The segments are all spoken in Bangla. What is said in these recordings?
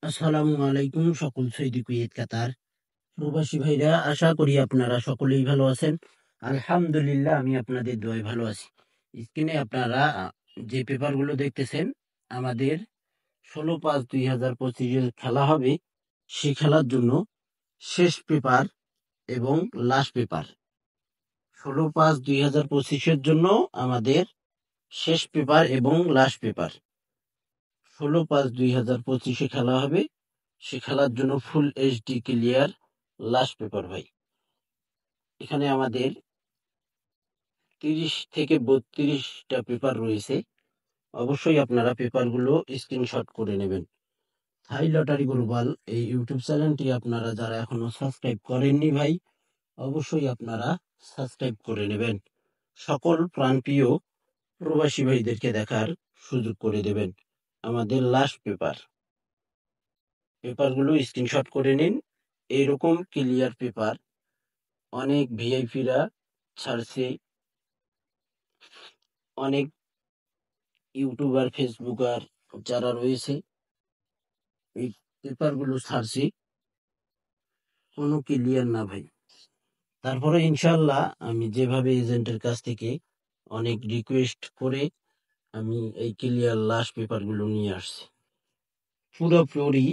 আসসালামু আলাইকুম সকল সৌদি কুয়েত কাতার প্রবাসী ভাইরা, আশা করি আপনারা সকলেই ভালো আছেন। আলহামদুলিল্লাহ, আমি আপনাদের দোয়ায় ভালো আছি। স্ক্রিনে আপনারা যে পেপারগুলো দেখতেছেন, আমাদের 16/5/2025 খেলা হবে। সেই খেলার জন্য শেষ পেপার এবং লাস্ট পেপার। 16/5/2025 জন্য আমাদের শেষ পেপার এবং লাস্ট পেপার। 16/5/2025 খেলা হবে। সে খেলার জন্য full HD clear last paper ভাই। এখানে আমাদের 30 থেকে 32টা পেপার রয়েছে। অবশ্যই আপনারা পেপারগুলো স্ক্রিনশট করে নেবেন। থাই লটারি গ্লোবাল এই ইউটিউব চ্যানেলটি আপনারা যারা এখনো সাবস্ক্রাইব করেননি ভাই, অবশ্যই আপনারা সাবস্ক্রাইব করে নেবেন। সকল প্রাণপ্রিয় প্রবাসী ভাইদেরকে দেখার সুযোগ করে দেবেন। আমাদের লাস্ট পেপারগুলো স্ক্রিনশট করে নিন। এইরকম ক্লিয়ার পেপার অনেক ভিআইপিরা ছাড়ছে, অনেক ইউটিউবার ফেসবুকার যারা রয়েছে এই পেপারগুলো ছাড়ছে, কোনো ক্লিয়ার না ভাই। তারপরে ইনশাল্লাহ আমি যেভাবে এজেন্টের কাছ থেকে অনেক রিকোয়েস্ট করে আমি এই ক্লিয়ার লাস্ট পেপারগুলো নিয়ে আসছি। পুরোপুরি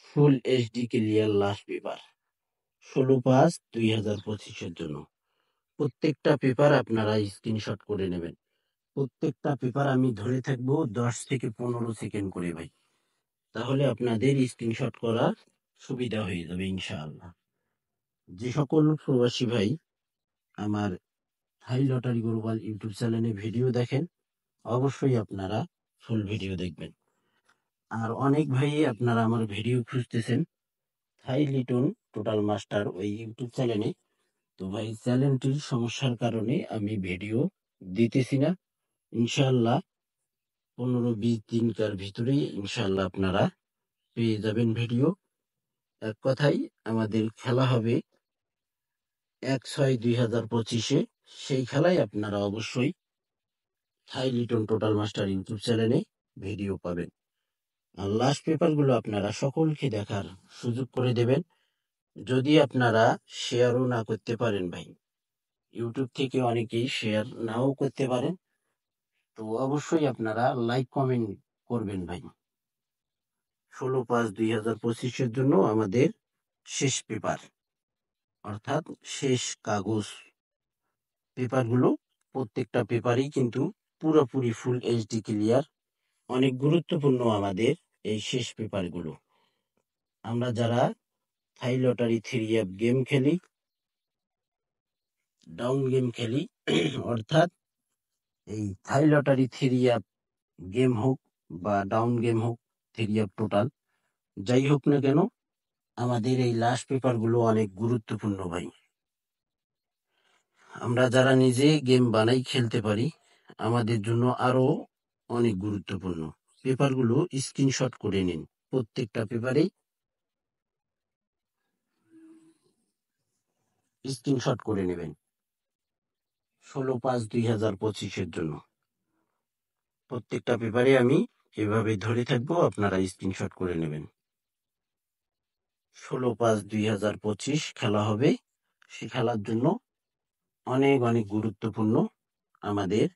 full HD clear last paper 16/5/2025 জন্য। প্রত্যেকটা পেপার আপনারা স্ক্রিনশট করে নেবেন। প্রত্যেকটা পেপার আমি ধরে থাকবো 10 থেকে 15 সেকেন্ড করে ভাই, তাহলে আপনাদের স্ক্রিনশট করার সুবিধা হয়ে যাবে ইনশাআল্লাহ। যে সকল প্রবাসী ভাই আমার হাই লটারি গ্লোবাল ইউটিউব চ্যানেলে ভিডিও দেখেন, অবশ্যই আপনারা ফুল ভিডিও দেখবেন। আর অনেক ভাই আপনারা আমার ভিডিও খুঁজতেছেন হাই লিটন টোটাল মাস্টার ওই ইউটিউব চ্যানেলে। তো ভাই চ্যানেলটির সমস্যার কারণে আমি ভিডিও দিতেছি না। ইনশাআল্লাহ 15-20 দিনকার ভিতরেই ইনশাআল্লাহ আপনারা পেয়ে যাবেন ভিডিও। এক কথাই আমাদের খেলা হবে 1/6/2025। সেই খেলায় আপনারা অবশ্যই থাই লিটন টোটাল মাস্টার ইউটিউব চ্যানেলে ভিডিও পাবেন। আর লাস্ট পেপারগুলো আপনারা সকলকে দেখার সুযোগ করে দেবেন। যদি আপনারা শেয়ারও না করতে পারেন ভাই, ইউটিউব থেকে অনেকেই শেয়ার নাও করতে পারেন, তো অবশ্যই আপনারা লাইক কমেন্ট করবেন ভাই। 16/5/2025 জন্য আমাদের শেষ পেপার, অর্থাৎ শেষ কাগজ পেপারগুলো। প্রত্যেকটা পেপারই কিন্তু পুরোপুরি ফুল এইচডি ক্লিয়ার। অনেক গুরুত্বপূর্ণ আমাদের এই শেষ পেপারগুলো। আমরা যারা থাই লটারি 3 অ্যাপ গেম খেলি, ডাউন গেম খেলি, অর্থাৎ এই থাই লটারি 3 অ্যাপ গেম হোক বা ডাউন গেম হোক, 3 অ্যাপ টোটাল যাই হোক না কেন, আমাদের এই লাস্ট পেপারগুলো অনেক গুরুত্বপূর্ণ ভাই। আমরা যারা নিজে গেম বানাই খেলতে পারি, আমাদের জন্য আরো অনেক গুরুত্বপূর্ণ। পেপারগুলো স্ক্রিনশট করে নিন। প্রত্যেকটা পেপারেই স্ক্রিনশট করে নেবেন 16/5/2025 জন্য। প্রত্যেকটা পেপারে আমি এভাবে ধরে থাকবো, আপনারা স্ক্রিনশট করে নেবেন। 16/5/2025 খেলা হবে। সে খেলার জন্য অনেক অনেক গুরুত্বপূর্ণ আমাদের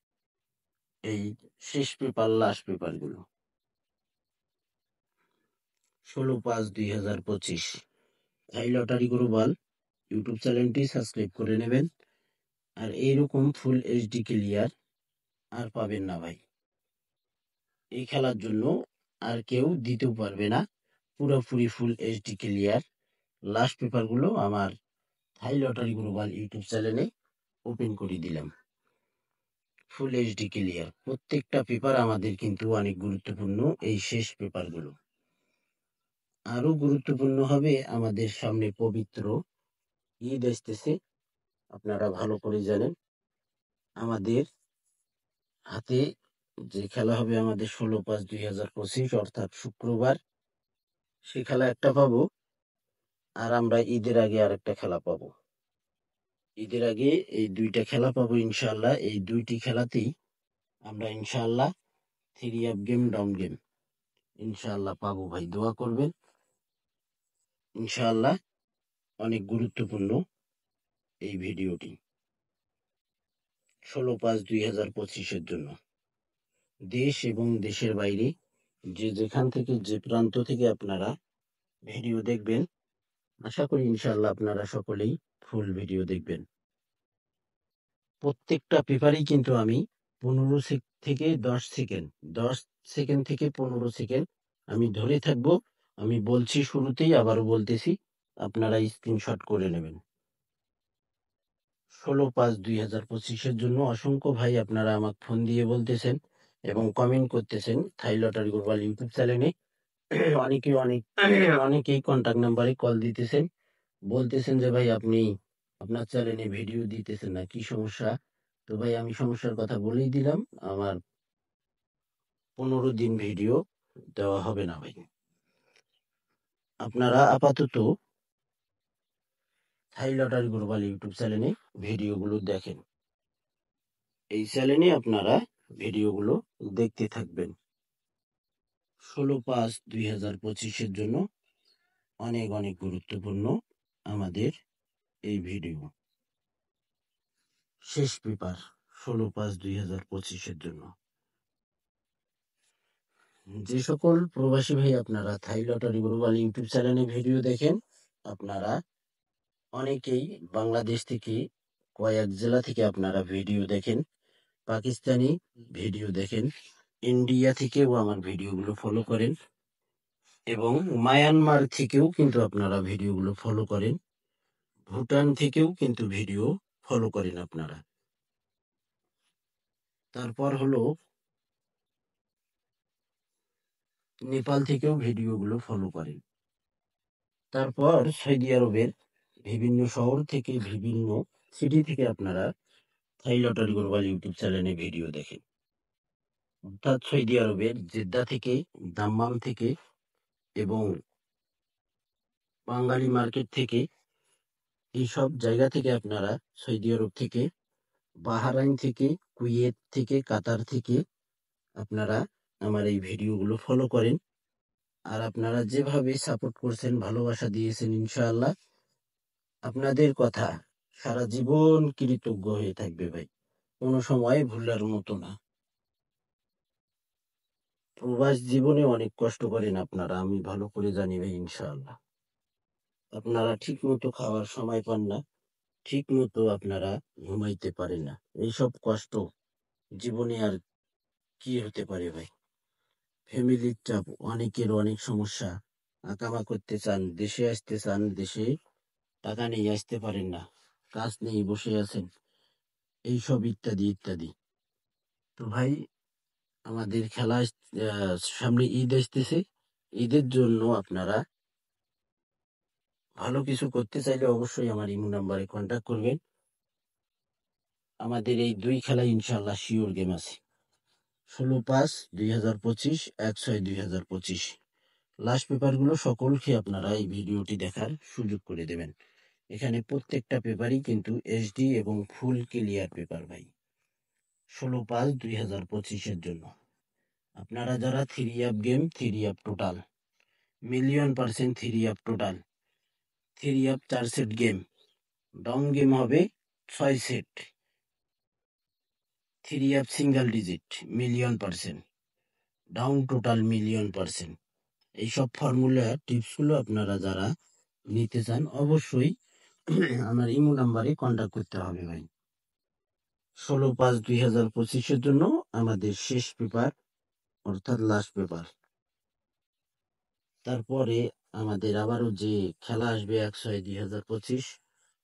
এই শেষ পেপার লাস্ট পেপারগুলো। 16/5/2025 হাই লটারি গ্লোবাল ইউটিউব চ্যানেলটি সাবস্ক্রাইব করে নেবেন। আর এইরকম ফুল এইচডি ক্লিয়ার আর পাবেন না ভাই। এই খেলার জন্য আর কেউ দিতেও পারবে না। পুরোপুরি ফুল এইচডি ক্লিয়ার লাস্ট পেপারগুলো আমার থাই লটারি গ্লোবাল ইউটিউব চ্যানেলে ওপেন করে দিলাম। ফুল এইচডি ক্লিয়ার প্রত্যেকটা পেপার আমাদের কিন্তু অনেক গুরুত্বপূর্ণ। এই শেষ পেপারগুলো আরো গুরুত্বপূর্ণ হবে। আমাদের সামনে পবিত্র ঈদ আসতেছে, আপনারা ভালো করে জানেন। আমাদের হাতে যে খেলা হবে আমাদের 16/5/2025, অর্থাৎ শুক্রবার সে খেলা একটা পাবো। আর আমরা ঈদের আগে আরেকটা খেলা পাবো। ঈদের আগে এই দুইটা খেলা পাবো ইনশাআল্লাহ। এই দুইটি খেলাতেই আমরা ইনশাআল্লাহ 3 অ্যাপ গেম ডাউন গেম ইনশাআল্লাহ পাবো ভাই, দোয়া করবেন। ইনশাআল্লাহ অনেক গুরুত্বপূর্ণ এই ভিডিওটি 16/5/2025 জন্য। দেশ এবং দেশের বাইরে যে যেখান থেকে যে প্রান্ত থেকে আপনারা ভিডিও দেখবেন, আশা করি ইনশাআল্লাহ আপনারা সকলেই ফুল ভিডিও দেখবেন। প্রত্যেকটা পেপারেই কিন্তু আমি 15 থেকে 10 সেকেন্ড থেকে 15 সেকেন্ড আমি ধরে থাকবো। আমি বলছি শুরুতেই, আবারও বলতেছি, আপনারা স্ক্রিনশট করে নেবেন। 16/5/2025 জন্য অসংখ্য ভাই আপনারা আমাকে ফোন দিয়ে বলতেছেন এবং কমেন্ট করতেছেন থাই লটারি গ্লোবাল ইউটিউব চ্যানেলে। অনেকেই কন্ট্যাক্ট নাম্বারে কল দিতেছেন, বলতেছেন যে ভাই আপনি আপনার চ্যানেলে ভিডিও দিতেছেন না, কি সমস্যা? তো ভাই আমি সমস্যার কথা বলেই দিলাম, আমার 15 দিন ভিডিও দেওয়া হবে না ভাই। আপনারা আপাতত থাই লটারি গ্লোবাল ইউটিউব চ্যানেলে ভিডিওগুলো দেখেন। এই চ্যানেলে আপনারা ভিডিওগুলো দেখতে থাকবেন। 16/5/2025 জন্য অনেক অনেক গুরুত্বপূর্ণ আমাদের এই ভিডিও। শেষ পেপার 16/5/2025 জন্য। যে সকল প্রবাসী ভাই আপনারা থাই লটারি গ্লোবাল ইউটিউব চ্যানেলে ভিডিও দেখেন, আপনারা অনেকেই বাংলাদেশ থেকে কয়েক জেলা থেকে আপনারা ভিডিও দেখেন, পাকিস্তানি ভিডিও দেখেন, ইন্ডিয়া থেকেও আমার ভিডিওগুলো ফলো করেন এবং মায়ানমার থেকেও কিন্তু আপনারা ভিডিওগুলো ফলো করেন, ভুটান থেকেও কিন্তু ভিডিও ফলো করেন আপনারা। তারপর হলো নেপাল থেকেও ভিডিওগুলো ফলো করেন। তারপর সৌদি আরবের বিভিন্ন শহর থেকে, বিভিন্ন সিটি থেকে আপনারা থাই লটারি গ্লোবাল ইউটিউব চ্যানেলে ভিডিও দেখেন। অর্থাৎ সৌদি আরবের জেদ্দা থেকে, দাম্মাম থেকে এবং বাঙালি মার্কেট থেকে, এইসব জায়গা থেকে আপনারা, সৌদি আরব থেকে, বাহরাইন থেকে, কুয়েত থেকে, কাতার থেকে আপনারা আমার এই ভিডিওগুলো ফলো করেন। আর আপনারা যেভাবে সাপোর্ট করছেন, ভালোবাসা দিয়েছেন, ইনশাআল্লাহ আপনাদের কথা সারা জীবন কৃতজ্ঞ হয়ে থাকবে ভাই, কোনো সময় ভুলার মতো না। প্রবাস জীবনে অনেক কষ্ট করেন আপনারা, আমি ভালো করে জানি ভাই। ইনশাআল্লাহ আপনারা ঠিক মতো খাওয়ার সময় পান না, ঠিক মতো আপনারা ঘুমাইতে পারেন না। এইসব কষ্ট জীবনে আর কি হতে পারে ভাই? ফ্যামিলির চাপ, অনেকের অনেক সমস্যা, আকামা করতে চান, দেশে আসতে চান, দেশে টাকা নেই, আসতে পারেন না, কাজ নেই, বসে আছেন, এইসব ইত্যাদি ইত্যাদি। তো ভাই আমাদের সামনে ঈদ আসতেছে, ঈদের জন্য আপনারা ভালো কিছু করতে চাইলে অবশ্যই আমার ইমো নাম্বারে কন্ট্যাক্ট করবেন। আমাদের এই 2 খেলায় ইনশাআল্লাহ শিওর গেম আছে। 16/5/2025, 1/6/2025 লাস্ট পেপারগুলো সকলকে আপনারা এই ভিডিওটি দেখার সুযোগ করে দেবেন। এখানে প্রত্যেকটা পেপারই কিন্তু এইচডি এবং ফুল ক্লিয়ার পেপার ভাই। 16/5/2025 জন্য আপনারা যারা 3 up game, 3 up total, million% 3 up total, 3 up 4 set game, down game হবে 6 set, 3 up single digit million%, down total million%. এইসব ফর্মুলা টিপসগুলো আপনারা যারা নিতে চান অবশ্যই আমার ইমো নাম্বারে কন্ট্যাক্ট করতে হবে ভাই। 16/5/2025 জন্য আমাদের শেষ পেপার, অর্থাৎ লাস্ট পেপার। তারপরে আমাদের আবারও যে খেলা আসবে 1/6/2025,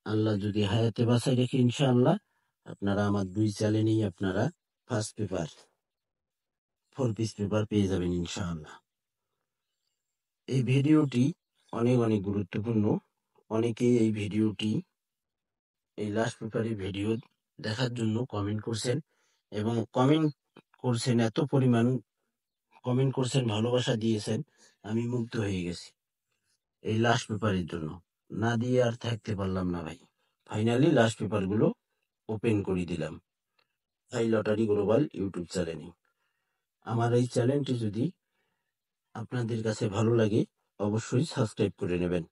আল্লাহ যদি হায়াতে বাঁচায় রেখে, ইনশাআল্লাহ আপনারা আমার 2 চ্যানেলেই আপনারা ফার্স্ট পেপার 4 পিস পেপার পেয়ে যাবেন ইনশাআল্লাহ। এই ভিডিওটি অনেক অনেক গুরুত্বপূর্ণ। অনেকেই এই ভিডিওটি, এই লাস্ট পেপারের ভিডিও দেখার জন্য কমেন্ট করছেন এবং কমেন্ট করছেন, এত পরিমাণ কমেন্ট করছেন, ভালোবাসা দিয়েছেন, আমি মুগ্ধ হয়ে গেছি। এই লাস্ট পেপারের জন্য না দিয়ে আর থাকতে পারলাম না ভাই। ফাইনালি লাস্ট পেপারগুলো ওপেন করে দিলাম থাই লটারি গ্লোবাল ইউটিউব চ্যানেলে। আমার এই চ্যানেলটি যদি আপনাদের কাছে ভালো লাগে অবশ্যই সাবস্ক্রাইব করে নেবেন।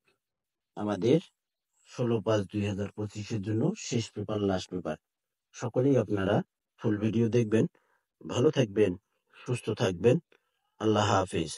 আমাদের 16/5/2025 জন্য শেষ পেপার, লাস্ট পেপার। সকলেই আপনারা ফুল ভিডিও দেখবেন। ভালো থাকবেন, সুস্থ থাকবেন। আল্লাহ হাফিজ।